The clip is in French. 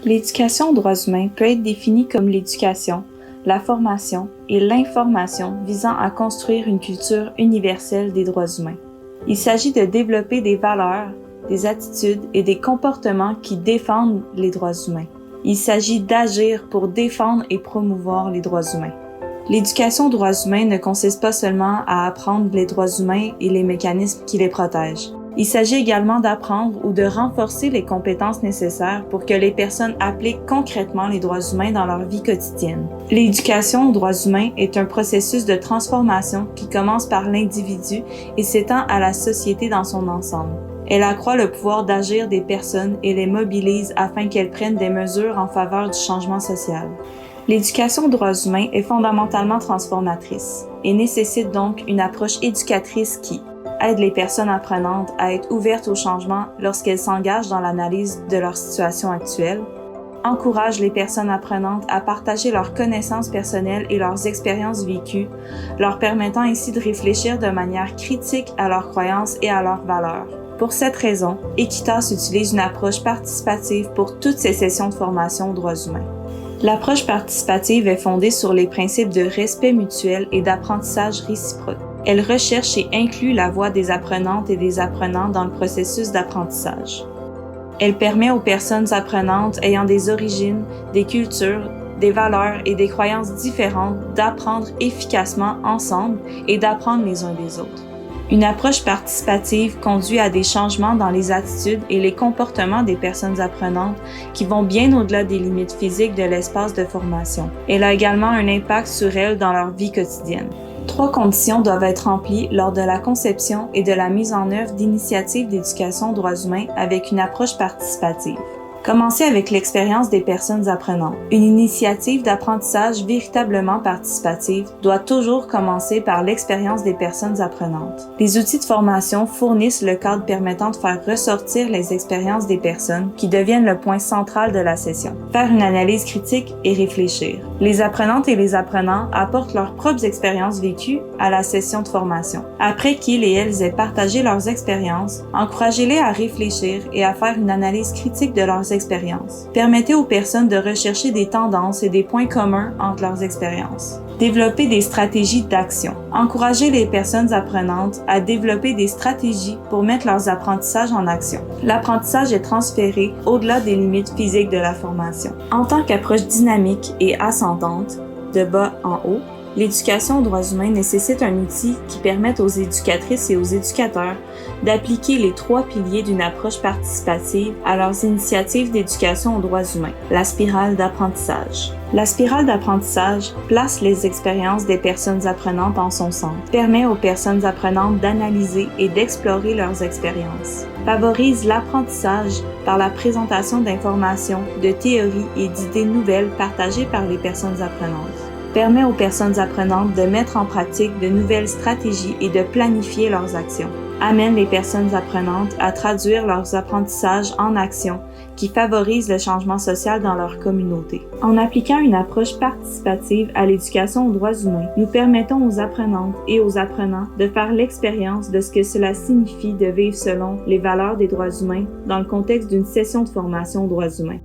L'éducation aux droits humains peut être définie comme l'éducation, la formation et l'information visant à construire une culture universelle des droits humains. Il s'agit de développer des valeurs, des attitudes et des comportements qui défendent les droits humains. Il s'agit d'agir pour défendre et promouvoir les droits humains. L'éducation aux droits humains ne consiste pas seulement à apprendre les droits humains et les mécanismes qui les protègent. Il s'agit également d'apprendre ou de renforcer les compétences nécessaires pour que les personnes appliquent concrètement les droits humains dans leur vie quotidienne. L'éducation aux droits humains est un processus de transformation qui commence par l'individu et s'étend à la société dans son ensemble. Elle accroît le pouvoir d'agir des personnes et les mobilise afin qu'elles prennent des mesures en faveur du changement social. L'éducation aux droits humains est fondamentalement transformatrice et nécessite donc une approche éducatrice qui aide les personnes apprenantes à être ouvertes au changement lorsqu'elles s'engagent dans l'analyse de leur situation actuelle, encourage les personnes apprenantes à partager leurs connaissances personnelles et leurs expériences vécues, leur permettant ainsi de réfléchir de manière critique à leurs croyances et à leurs valeurs. Pour cette raison, Equitas utilise une approche participative pour toutes ces sessions de formation aux droits humains. L'approche participative est fondée sur les principes de respect mutuel et d'apprentissage réciproque. Elle recherche et inclut la voix des apprenantes et des apprenants dans le processus d'apprentissage. Elle permet aux personnes apprenantes ayant des origines, des cultures, des valeurs et des croyances différentes d'apprendre efficacement ensemble et d'apprendre les uns des autres. Une approche participative conduit à des changements dans les attitudes et les comportements des personnes apprenantes qui vont bien au-delà des limites physiques de l'espace de formation. Elle a également un impact sur elles dans leur vie quotidienne. 3 conditions doivent être remplies lors de la conception et de la mise en œuvre d'initiatives d'éducation aux droits humains avec une approche participative. Commencez avec l'expérience des personnes apprenantes. Une initiative d'apprentissage véritablement participative doit toujours commencer par l'expérience des personnes apprenantes. Les outils de formation fournissent le cadre permettant de faire ressortir les expériences des personnes qui deviennent le point central de la session. Faire une analyse critique et réfléchir. Les apprenantes et les apprenants apportent leurs propres expériences vécues à la session de formation. Après qu'ils et elles aient partagé leurs expériences, encouragez-les à réfléchir et à faire une analyse critique de leurs expériences. Permettez aux personnes de rechercher des tendances et des points communs entre leurs expériences. Développer des stratégies d'action. Encouragez les personnes apprenantes à développer des stratégies pour mettre leurs apprentissages en action. L'apprentissage est transféré au-delà des limites physiques de la formation. En tant qu'approche dynamique et ascendante, de bas en haut, l'éducation aux droits humains nécessite un outil qui permette aux éducatrices et aux éducateurs d'appliquer les 3 piliers d'une approche participative à leurs initiatives d'éducation aux droits humains, la spirale d'apprentissage. La spirale d'apprentissage place les expériences des personnes apprenantes en son centre, permet aux personnes apprenantes d'analyser et d'explorer leurs expériences, favorise l'apprentissage par la présentation d'informations, de théories et d'idées nouvelles partagées par les personnes apprenantes, permet aux personnes apprenantes de mettre en pratique de nouvelles stratégies et de planifier leurs actions, amène les personnes apprenantes à traduire leurs apprentissages en actions qui favorisent le changement social dans leur communauté. En appliquant une approche participative à l'éducation aux droits humains, nous permettons aux apprenantes et aux apprenants de faire l'expérience de ce que cela signifie de vivre selon les valeurs des droits humains dans le contexte d'une session de formation aux droits humains.